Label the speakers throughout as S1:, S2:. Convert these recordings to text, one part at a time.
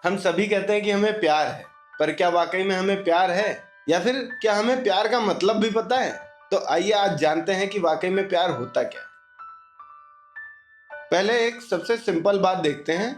S1: हम सभी कहते हैं कि हमें प्यार है, पर क्या वाकई में हमें प्यार है, या फिर क्या हमें प्यार का मतलब भी पता है? तो आइए आज जानते हैं कि वाकई में प्यार होता क्या है। पहले एक सबसे सिंपल बात देखते हैं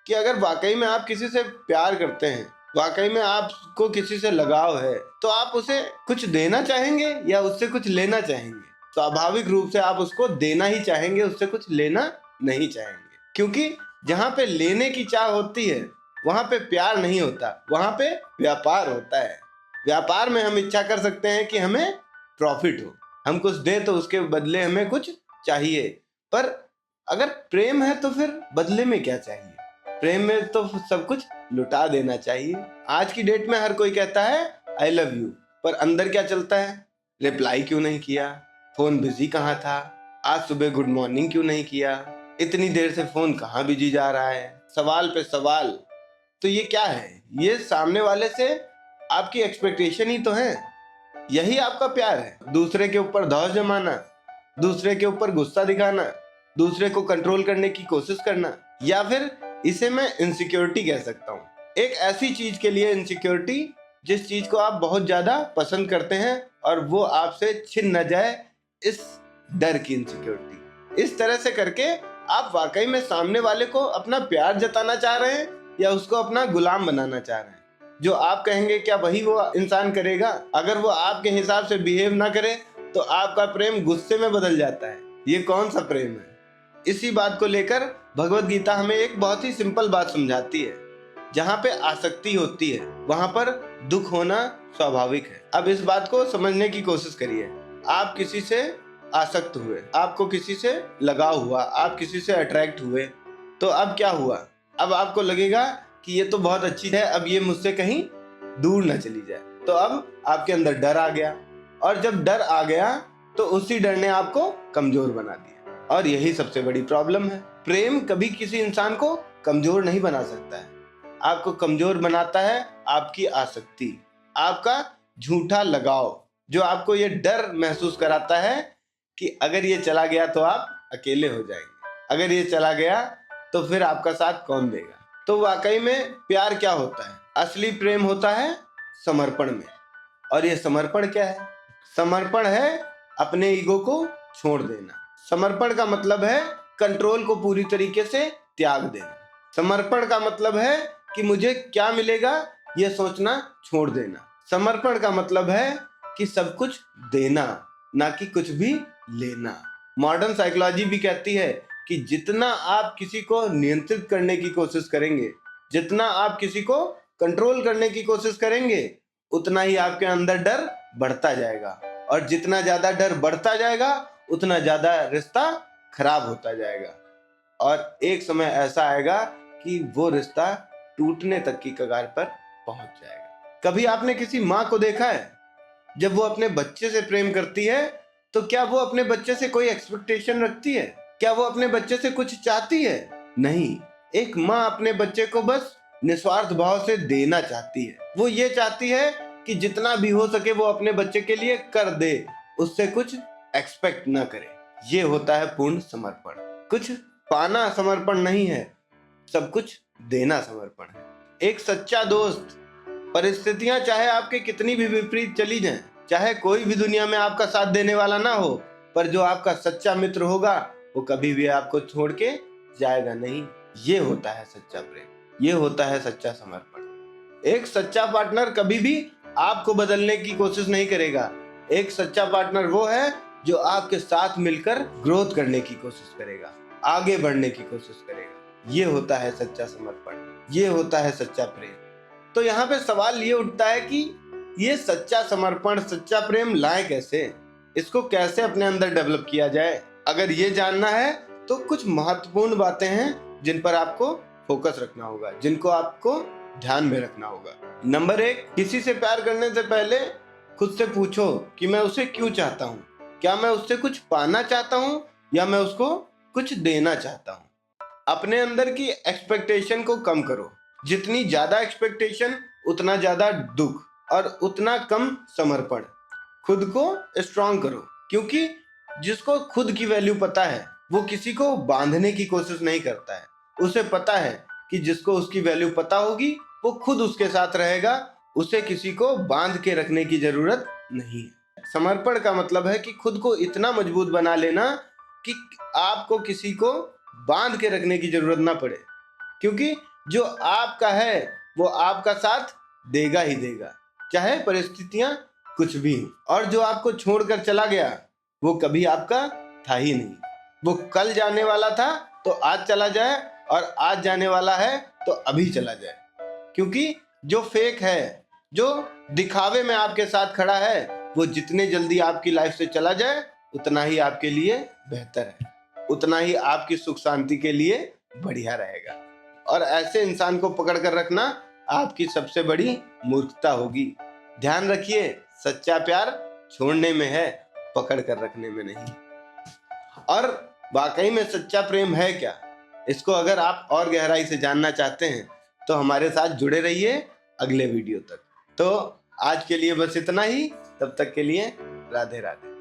S1: कि अगर वाकई में आप किसी से प्यार करते हैं, वाकई में आपको किसी से लगाव है, तो आप उसे कुछ देना चाहेंगे या उससे कुछ लेना चाहेंगे? स्वाभाविक रूप से आप उसको देना ही चाहेंगे, उससे कुछ लेना नहीं चाहेंगे, क्योंकि जहाँ पे लेने की चाह होती है वहाँ पे प्यार नहीं होता, वहाँ पे व्यापार होता है। व्यापार में हम इच्छा कर सकते हैं कि हमें प्रॉफिट हो, हम कुछ दें तो उसके बदले हमें कुछ चाहिए। पर अगर प्रेम है तो फिर बदले में क्या चाहिए? प्रेम में तो सब कुछ लुटा देना चाहिए। आज की डेट में हर कोई कहता है आई लव यू, पर अंदर क्या चलता है? रिप्लाई क्यों नहीं किया? फोन बिजी कहाँ था? आज सुबह गुड मॉर्निंग क्यों नहीं किया? इतनी देर से फोन कहाँ बिजी जा रहा है? सवाल पे सवाल। तो ये क्या है? ये सामने वाले से आपकी एक्सपेक्टेशन ही तो है। यही आपका प्यार है? दूसरे के ऊपर धौंस जमाना, दूसरे के ऊपर गुस्सा दिखाना, दूसरे को कंट्रोल करने की कोशिश करना, या फिर इसे मैं इनसिक्योरिटी कह सकता हूँ। एक ऐसी चीज के लिए इनसिक्योरिटी जिस चीज को आप बहुत ज्यादा पसंद करते हैं और वो आपसे छिन न जाए, इस डर की इनसिक्योरिटी। इस तरह से करके आप वाकई में सामने वाले को अपना प्यार जताना चाह रहे हैं या उसको अपना गुलाम बनाना चाह रहे हैं? जो आप कहेंगे क्या वही वो इंसान करेगा? अगर वो आपके हिसाब से बिहेव ना करे तो आपका प्रेम गुस्से में बदल जाता है। ये कौन सा प्रेम है? इसी बात को लेकर भगवत गीता हमें एक बहुत ही सिंपल बात समझाती है। जहाँ पे आसक्ति होती है वहां पर दुख होना स्वाभाविक है। अब इस बात को समझने की कोशिश करिए। आप किसी से आसक्त हुए, आपको किसी से लगाव हुआ, आप किसी से अट्रैक्ट हुए, तो अब क्या हुआ? अब आपको लगेगा कि ये तो बहुत अच्छी है, अब ये मुझसे कहीं दूर ना चली जाए। तो अब आपके अंदर डर आ गया, और जब डर आ गया तो उसी डर ने आपको कमजोर बना दिया। और यही सबसे बड़ी प्रॉब्लम है। प्रेम कभी किसी इंसान को कमजोर नहीं बना सकता है। आपको कमजोर बनाता है आपकी आसक्ति, आपका झूठा लगाव, जो आपको ये डर महसूस कराता है कि अगर ये चला गया तो आप अकेले हो जाएंगे, अगर ये चला गया तो फिर आपका साथ कौन देगा? तो वाकई में प्यार क्या होता है? असली प्रेम होता है समर्पण में। और ये समर्पण क्या है? समर्पण है अपने ईगो को छोड़ देना। समर्पण का मतलब है कंट्रोल को पूरी तरीके से त्याग देना। समर्पण का मतलब है कि मुझे क्या मिलेगा ये सोचना छोड़ देना। समर्पण का मतलब है कि सब कुछ देना, ना कि कुछ भी लेना। मॉडर्न साइकोलॉजी भी कहती है कि जितना आप किसी को नियंत्रित करने की कोशिश करेंगे, जितना आप किसी को कंट्रोल करने की कोशिश करेंगे, उतना ही आपके अंदर डर बढ़ता जाएगा, और जितना ज्यादा डर बढ़ता जाएगा उतना ज्यादा रिश्ता खराब होता जाएगा, और एक समय ऐसा आएगा कि वो रिश्ता टूटने तक की कगार पर पहुंच जाएगा। कभी आपने किसी माँ को देखा है जब वो अपने बच्चे से प्रेम करती है तो क्या वो अपने बच्चे से कोई एक्सपेक्टेशन रखती है? क्या वो अपने बच्चे से कुछ चाहती है? नहीं। एक माँ अपने बच्चे को बस निस्वार्थ भाव से देना चाहती है। वो ये चाहती है कि जितना भी हो सके वो अपने बच्चे के लिए कर दे, उससे कुछ एक्सपेक्ट ना करे। ये होता है पूर्ण समर्पण। कुछ पाना समर्पण नहीं है, सब कुछ देना समर्पण है। एक सच्चा दोस्त, परिस्थितियां चाहे आपके कितनी भी विपरीत चली जाएं, चाहे कोई भी दुनिया में आपका साथ देने वाला ना हो, पर जो आपका सच्चा मित्र होगा वो कभी भी आपको छोड़ के जाएगा नहीं। ये होता है सच्चा प्रेम, ये होता है सच्चा समर्पण। एक सच्चा पार्टनर कभी भी आपको बदलने की कोशिश नहीं करेगा। एक सच्चा पार्टनर वो है जो आपके साथ मिलकर ग्रोथ करने की कोशिश करेगा, आगे बढ़ने की कोशिश करेगा। ये होता है सच्चा समर्पण, ये होता है सच्चा प्रेम। तो यहाँ पे सवाल ये उठता है कि ये सच्चा समर्पण, सच्चा प्रेम लाए कैसे? इसको कैसे अपने अंदर डेवलप किया जाए? अगर ये जानना है तो कुछ महत्वपूर्ण बातें हैं जिन पर आपको फोकस रखना होगा, जिनको आपको ध्यान में रखना होगा। नंबर 1, किसी से प्यार करने से पहले खुद से पूछो कि मैं उसे क्यों चाहता हूँ। क्या मैं उससे कुछ पाना चाहता हूँ या मैं उसको कुछ देना चाहता हूँ? अपने अंदर की एक्सपेक्टेशन को कम करो। जितनी ज्यादा एक्सपेक्टेशन उतना ज्यादा दुख और उतना कम समर्पण। खुद को स्ट्रांग करो, क्योंकि जिसको खुद की वैल्यू पता है वो किसी को बांधने की कोशिश नहीं करता है। उसे पता है कि जिसको उसकी वैल्यू पता होगी वो खुद उसके साथ रहेगा, उसे किसी को बांध के रखने की जरूरत नहीं है। समर्पण का मतलब है कि खुद को इतना मजबूत बना लेना कि आपको किसी को बांध के रखने की जरूरत ना पड़े, क्योंकि जो आपका है वो आपका साथ देगा ही देगा, चाहे परिस्थितियां कुछ भी हो। और जो आपको छोड़कर चला गया वो कभी आपका था ही नहीं। वो कल जाने वाला था तो आज चला जाए, और आज जाने वाला है तो अभी चला जाए। क्योंकि जो फेक है, जो दिखावे में आपके साथ खड़ा है, वो जितने जल्दी आपकी लाइफ से चला जाए उतना ही आपके लिए बेहतर है, उतना ही आपकी सुख शांति के लिए बढ़िया रहेगा। और ऐसे इंसान को पकड़ कर रखना आपकी सबसे बड़ी मूर्खता होगी। ध्यान रखिए, सच्चा प्यार छोड़ने में है, पकड़ कर रखने में नहीं। और वाकई में सच्चा प्रेम है क्या, इसको अगर आप और गहराई से जानना चाहते हैं तो हमारे साथ जुड़े रहिए अगले वीडियो तक। तो आज के लिए बस इतना ही, तब तक के लिए राधे राधे।